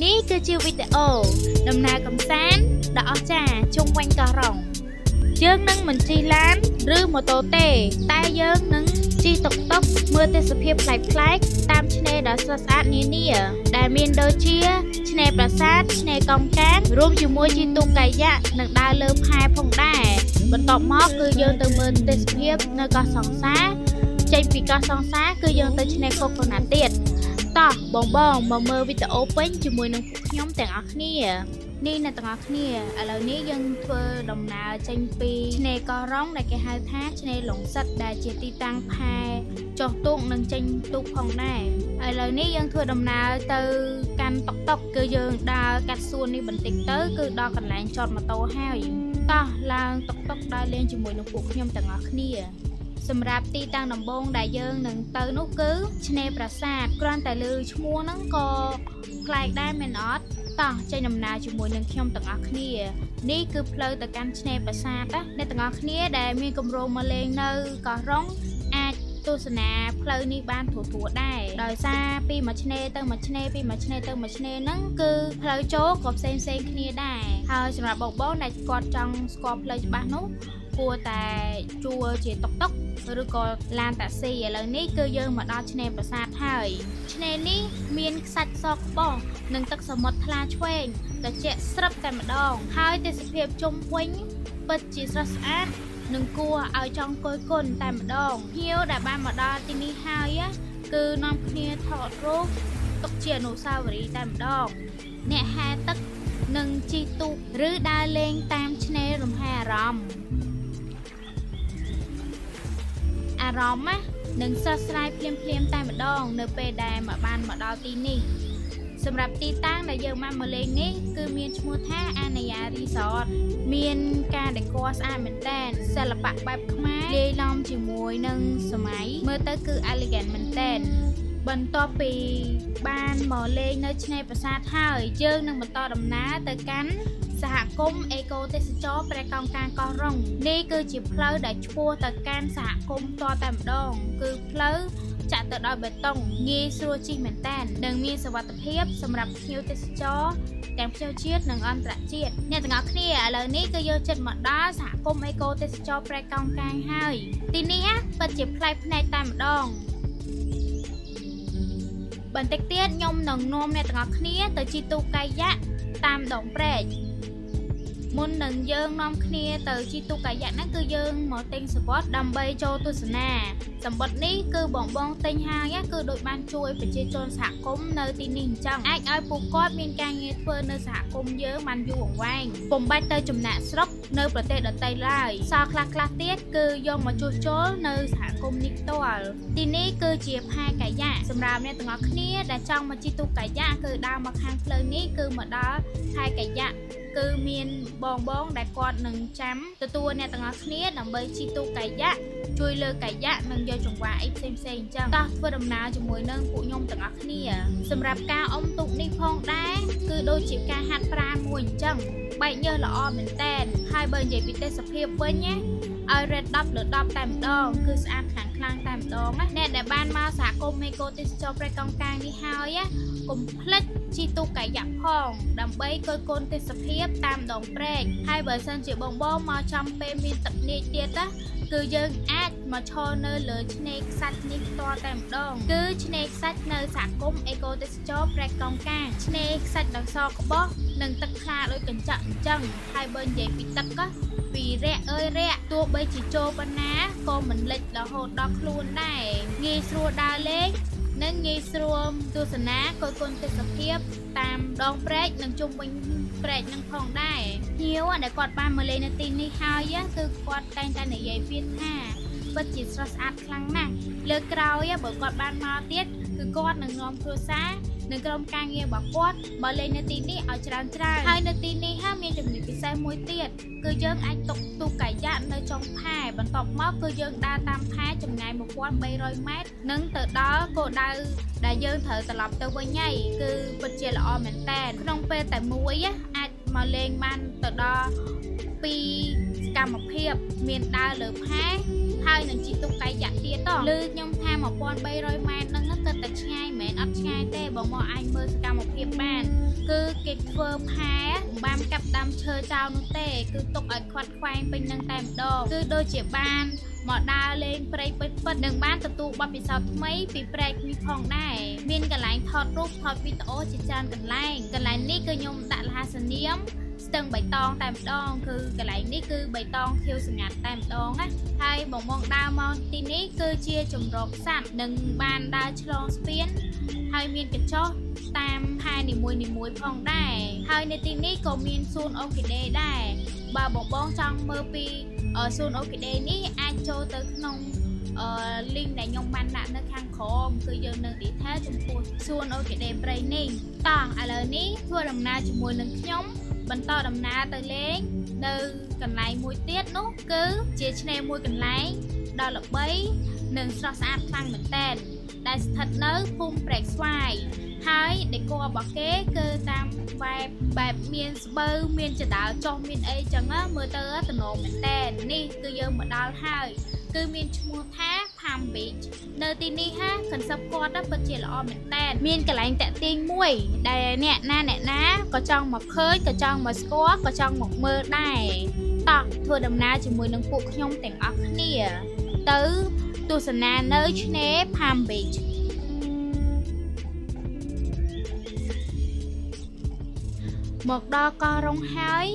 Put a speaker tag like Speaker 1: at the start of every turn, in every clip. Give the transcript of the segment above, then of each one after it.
Speaker 1: នេះគឺជាវីដេអូដំណើរកម្សាន្តដ៏អស្ចារ្យជុំវិញកោះរ៉ុងយើងនឹងមិនជិះឡានឬម៉ូតូទេតែយើងនឹងជិះតុកតុកមើលទេសភាពប្លែកៗតាមឆ្នេរដ៏ស្រស់ស្អាតនានាដែលមានដូចជាឆ្នេរប្រាសាទឆ្នេរកោងកាងរួមជាមួយជិះទូកកាយ៉ាក់និងដើរលើផែផងដែរបន្ទាប់មកគឺយើងទៅមើលទេសភាពនៅកោះសង្សារចេញពីកោះសង្សារគឺយើងទៅឆ្នេរកូកូណាត់ទៀតតោះបងមកមើលវីដេអូពេញជាមួយនឹងពួកខ្ញុំទាំងអស់គ្នានេះអ្នកទាំងអស់គ្នាឥឡូវនេះយើងធ្វើដំណើរចេញពីឆ្នេរកោះរ៉ុងដែលគេហៅថាឆ្នេរឡុងសិតដែលជាទីតាំងផែចុះទូកនិងចេញទូកផងដែរឥឡូវនេះយើងធ្វើដំណើរទៅកាន់តុកតុកគឺយើងដើរកាត់សួននេះបន្តិចទៅគឺដល់កន្លែងចតម៉ូតូហើយតោះឡើងតុកតុកដើរលេងជាមួយនឹងពួកខ្ញុំទាំងអស់គ្នាសម្រាប់ទីតាំងដំបូងដែលយើងនឹងទៅនោះគឺឆ្នេរប្រាសាទគ្រាន់តែឮឈ្មោះហ្នឹងក៏ប្លែកដែរមែនអត់តោះចេញដំណើរជាមួយនឹងខ្ញុំទាំងអស់គ្នានេះគឺផ្លូវទៅកាន់ឆ្នេរប្រាសាទណាអ្នកទាំងអស់គ្នាដែលមានគម្រោងមកលេងនៅកោះរ៉ុងអាចទស្សនាផ្លូវនេះបានធូរដែរដោយសារពីមួយឆ្នេរទៅមួយឆ្នេរពីមួយឆ្នេរទៅមួយឆ្នេរហ្នឹងគឺផ្លូវចូលក៏ផ្សេងគ្នាដែរហើយសម្រាប់បងដែលគាត់ចង់ស្គាល់ផ្លូវច្បាស់នោះគួរតែជួលជាតុកតុកឬក៏ឡានតាក់ស៊ីឥឡូវនេះគឺយើងមកដល់ឆ្នេរប្រាសាទហើយឆ្នេរនេះមានខ្សាច់សក្បុសនិងទឹកសមុទ្រថ្លាឆ្វេងត្រជាក់ស្រឹបតែម្ដងហើយទេសភាពជុំវិញពិតជាស្រស់ស្អាតនិងគួរឲ្យចង់គយគន់តែម្ដងភ្ញៀវដែលបានមកដល់ទីនេះហើយគឺនាំគ្នាថតរូបទុកជាអនុស្សាវរីយ៍តែម្ដងអ្នកហែទឹកនិងជិះទូកឬដើរលេងតាមឆ្នេររំហែអារម្មណ៍នឹងស្រស់ស្រាយភ្លាមតែម្ដងនៅពេលដែលបានមកដល់ទីនេះសម្រាប់ទីតាំងដែលយើងមកលេងនេះគឺមានឈ្មោះថាអាណាយ៉ារីសតមានការដេក័រស្អាតមែនតើសិល្បៈបែបខ្មែរលាយឡំជាមួយនឹងសម័យមើលទៅគឺ elegant មែនតើបន្ទាប់ពីបានមកលេងនៅឆ្នេរប្រាសាទហើយយើងនឹងបន្តដំណើរទៅកាន់សហគមន៍អេកូទេសចរព្រែកកោងកាងកោះរ៉ុងនេះគឺជាផ្លូវដែលឆ្ពោះទៅកាន់សហគមន៍តតែម្ដងគឺផ្លូវចាក់ទៅដោយបេតុងងាយស្រួលជិះមែនតើនិងមានសុវត្ថិភាពសម្រាប់ភ្ញៀវទេសចរទាំងភ្ញៀវជាតិនិងអន្តរជាតិអ្នកទាំងអស់គ្នាឥឡូវនេះគឺយកចិត្តមកដល់សហគមន៍អេកូទេសចរព្រែកកោងកាងហើយទីនេះពិតជាប្លែកភ្នែកតែម្ដងបន្តិចទៀតខ្ញុំនឹងនាំអ្នកទាំងអស់គ្នាទៅជិះទូកកាយ៉ាក់តាមដងព្រែកមុននឹងយើងនាំគ្នាទៅជិះទូកកាយ៉ាក់ហ្នឹងគឺយើងមកទិញសំបុត្រដើម្បីចូលទស្សនាសំបុត្រនេះគឺបងទិញហើយគឺដូចបានជួយប្រជាជនសហគមន៍នៅទីនេះអញ្ចឹងអាចឲ្យពួកគាត់មានការងារធ្វើនៅសហគមន៍យើងបានយូរអង្វែងពុំបាច់ទៅចំណាក់ស្រុកនៅប្រទេសដទៃឡើយសល់ខ្លះទៀតគឺយកមកជួសជុលនៅសហគមន៍នេះផ្ទាល់ទីនេះគឺជាផែកាយ៉ាក់សម្រាប់អ្នកទាំងអស់គ្នាដែលចង់មកជិះទូកកាយ៉ាក់គឺដើរមកខាងផ្លូវនេះគឺមកដល់ផែកាយ៉ាក់គឺមានបងដែលគាត់នឹងចាំទទួលអ្នកទាំងអស់គ្នាដើម្បីជិះទូកកាយ៉ាក់ជួយលើកាយ៉ាក់និងយកចង្វាអីផ្សេងអញ្ចឹងតោះធ្វើដំណើរជាមួយនឹងពួកខ្ញុំទាំងអស់គ្នាសម្រាប់ការអុំទូកនេះផងដែរគឺដូចជាការហាត់ប្រាណមួយអញ្ចឹងបែកញើសល្អមែនតើហើយបើនិយាយពីទេសភាពវិញណាឲ្យ rate 10 លើ 10 តែម្ដងគឺស្អាតខ្លាំងតែម្ដងណាអ្នកដែលបានមកសហគមន៍មេកូទេសចរព្រែកកោងកាងនេះហើយកុំភ្លេចជិះទូកកាយ៉ាក់ផងដើម្បីគយគន់ទេសភាពតាមដងព្រែកហើយបើសិនជាបងមកចំពេលមានទឹកនាចទៀតណាគឺយើងអាចមកឈរនៅលើឆ្នេរខ្សាច់នេះផ្ទាល់តែម្ដងគឺឆ្នេរខ្សាច់នៅសហគមន៍អេកូទេសចរព្រែកកោងកាងឆ្នេរខ្សាច់ដ៏សក្បុសនិងទឹកថ្លាដូចកញ្ចក់អញ្ចឹងហើយបើនិយាយពីទឹកពីរាក់ទោះបីជាចូលប៉ុណ្ណាក៏មិនលិចរហូតដល់ខ្លួនដែរងាយស្រួលដើរលេងនិងងាយស្រួលទស្សនាគយគន់ទេសភាពតាមដងព្រែកនិងជុំវិញព្រែកនឹងផងដែរភ្ញៀវដែលគាត់បានមកលេងនៅទីនេះហើយគឺគាត់តែងតែនិយាយពាក្យថាពិតជាស្រស់ស្អាតខ្លាំងណាស់លើក្រោយបើគាត់បានមកទៀតគឺគាត់នឹងនាំគ្រួសារនិងក្រុមការងាររបស់គាត់មកលេងនៅទីនេះឲ្យច្រើនហើយនៅទីនេះមានចំណុចពិសេសមួយទៀតគឺយើងអាចតុកទូកកាយ៉ាក់នៅចុងផែបន្ទាប់មកគឺយើងដើរតាមផែចម្ងាយ 1300 ម៉ែត្រនិងទៅដល់គោលដៅដែលយើងត្រូវត្រឡប់ទៅវិញហើយគឺពិតជាល្អមែនតើក្នុងពេលតែមួយអាចមកលេងបានទៅដល់ពីសកម្មភាពមានដើរលើផែហើយនឹងជិះទូកកាយ៉ាក់ទៀតតលើខ្ញុំថា 1300 ម៉ែត្រហ្នឹងគិតតែឆ្ងាយមែនអត់ឆ្ងាយទេបើមកអាចមើលសកម្មភាពបានគឺ គេធ្វើផែបានកាប់ដាំឈើចោលនោះទេគឺទុកឲ្យខ្វាត់ខ្វែងពេញនឹងតែម្ដងគឺដូចជាបានមកដើរលេងព្រៃពិតនឹងបានទទួលបទពិសោធន៍ថ្មីពីព្រែកនេះផងដែរមានកន្លែងថតរូបថតវីដេអូជាច្រើនកន្លែងនេះគឺខ្ញុំដាក់រហស្សនាមស្ទឹងបៃតងតែម្ដងគឺកន្លែងនេះគឺបៃតងខៀវស្ងាត់តែម្ដងណាហើយបងដើរមកទីនេះគឺជាជំរកសត្វនឹងបានដើរឆ្លងស្ពានហើយមានកញ្ចុះតាមផែនីមួយផងដែរហើយនៅទីនេះក៏មានសួនអូគីដេដែរបើបងចង់មើលពីសួនអូគីដេនេះអាចចូលទៅក្នុងlink ដែលខ្ញុំបានដាក់នៅខាងក្រោមគឺយើងនៅ detail ចំពោះសួនអូគីដេព្រៃនេះតោះឥឡូវនេះធ្វើដំណើរជាមួយនឹងខ្ញុំបន្តដំណើរទៅលេងនៅកន្លែងមួយទៀតនោះគឺជាឆ្នេរមួយកន្លែងដ៏ល្បីនិងស្រស់ស្អាតខ្លាំងមែនទែនដែលស្ថិតនៅភូមិព្រែកស្វាយហើយដេករបស់គេគឺតាមបែបមានស្បូវមានចដាលចុះមានអីចឹងមើលទៅទំនងមែនទែននេះគឺយើងមកដល់ហើយគឺមានឈ្មោះថា Palm Beach នៅទីនេះកន្សឹបគាត់ពិតជាល្អមែនតើមានកន្លែងតាក់ទាញមួយដែលអ្នកណាក៏ចង់មកឃើញក៏ចង់មកស្គាល់ក៏ចង់មកមើលដែរតោះធ្វើដំណើរជាមួយនឹងពួកខ្ញុំទាំងអស់គ្នាទៅទស្សនានៅឆ្នេរ Palm Beach មកដល់កោះរ៉ុងហើយ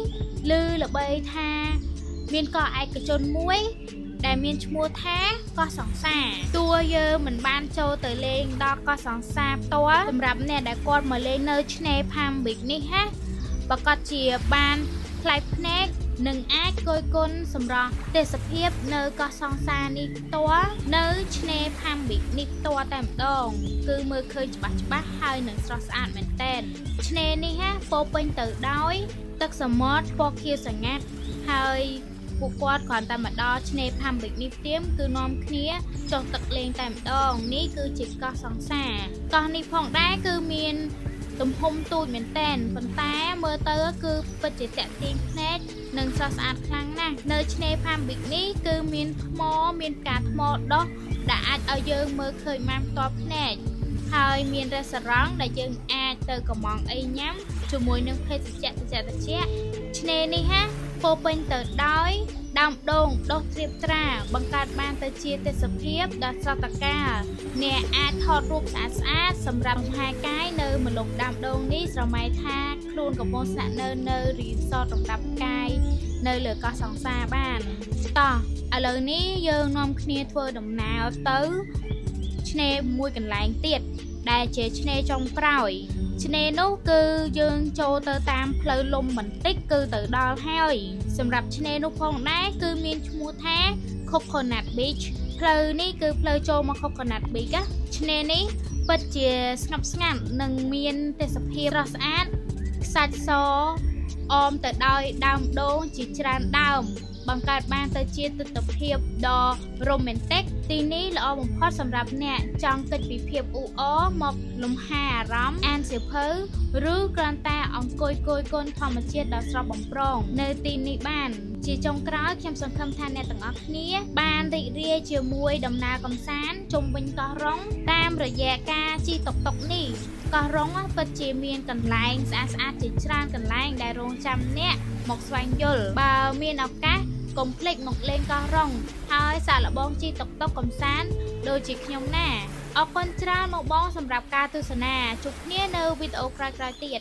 Speaker 1: ឮល្បីថាមានកោះឯកជនមួយដែលមានឈ្មោះថាកោះសង្សារតួយើងមិនបានចូលទៅលេងដល់កោះសង្សារផ្ទាល់សម្រាប់អ្នកដែលគាត់មកលេងនៅឆ្នេរ Palm Beach នេះប្រកាសជាបានផ្លែកភ្នែកនិងអាចគយគន់សម្រាប់ទេសភាពនៅកោះសង្សារនេះផ្ទាល់នៅឆ្នេរ Palm Beach នេះផ្ទាល់តែម្ដងគឺមើលឃើញច្បាស់ហើយនឹងស្រស់ស្អាតមែនទែនឆ្នេរនេះពោពេញទៅដោយទឹកសមុទ្រពណ៌ខៀវស្រងាត់ហើយពួកគាត់គ្រាន់តែមកដល់ឆ្នេរ Palm Beach នេះផ្ទៀមគឺនាំគ្នាចុះទឹកលេងតែម្ដងនេះគឺជាកោះសង្សារកោះនេះផងដែរគឺមានទំហំទូចមែនទែនប៉ុន្តែមើលទៅគឺពិតជាតាក់ទាញភ្នែកនិងស្រស់ស្អាតខ្លាំងណាស់នៅឆ្នេរ Palm Beach នេះគឺមានថ្មមានផ្កាថ្មដុះដែលអាចឲ្យយើងមើលឃើញបានផ្ទាល់ភ្នែកហើយមានរេស្តូរ៉ង់ដែលយើងអាចទៅកំងអីញ៉ាំជាមួយនឹងភេសជ្ជៈត្រជាក់ឆ្នេរនេះពោពេញទៅដោយដើមដូងដុះត្រៀបត្រាបង្កើតបានទៅជាទេសភាពដ៏ស្រស់ត្រកាលអ្នកអាចថតរូបស្អាតសម្រាប់លំហែកាយនៅម្លប់ដើមដូងនេះស្រមៃថាខ្លួនកំពុងស្នាក់នៅរីសតសម្រាប់កាយនៅលើកោះសង្សារបានតោះឥឡូវនេះយើងនាំគ្នាធ្វើដំណើរទៅឆ្នេរមួយកន្លែងទៀតដែលជាឆ្នេរចុងក្រោយឆ្នេរនោះគឺយើងចូលទៅតាមផ្លូវលំបន្តិចគឺទៅដល់ហើយសម្រាប់ឆ្នេរនោះផងដែរគឺមានឈ្មោះថា Coconut Beach ផ្លូវនេះគឺផ្លូវចូលមក Coconut Beach ឆ្នេរនេះពិតជាស្ងប់ស្ងាត់និងមានទេសភាពស្រស់ស្អាតខ្សាច់សអមទៅដោយដើមដូងជាច្រើនដើមបង្កើតបានទៅជាទិដ្ឋភាពដ៏រ៉ូមែនទិកទីនេះល្អបំផុតសម្រាប់អ្នកចង់គេចពីភាពអ៊ូអរមកលំហែអារម្មណ៍អានសៀវភៅឬគ្រាន់តែអង្គុយគយគន់ធម្មជាតិដ៏ស្រស់បំព្រងនៅទីនេះបានជាចុងក្រោយខ្ញុំសង្ឃឹមថាអ្នកទាំងអស់គ្នាបានរីករាយជាមួយដំណើរកម្សាន្តជុំវិញកោះរ៉ុងតាមរយៈការជិះតុកតុកនេះកោះរ៉ុងពិតជាមានកន្លែងស្អាតជាច្រើនកន្លែងដែលរងចាំអ្នកមកស្វែងយល់បើមានឱកាសកុំភ្លេចមកលេងកោះរ៉ុងហើយសាកល្បងជិះតុកតុកកម្សាន្តដូចជាខ្ញុំណាអរគុណច្រើនមកបងសម្រាប់ការទស្សនាជួបគ្នានៅវីដេអូក្រោយៗទៀត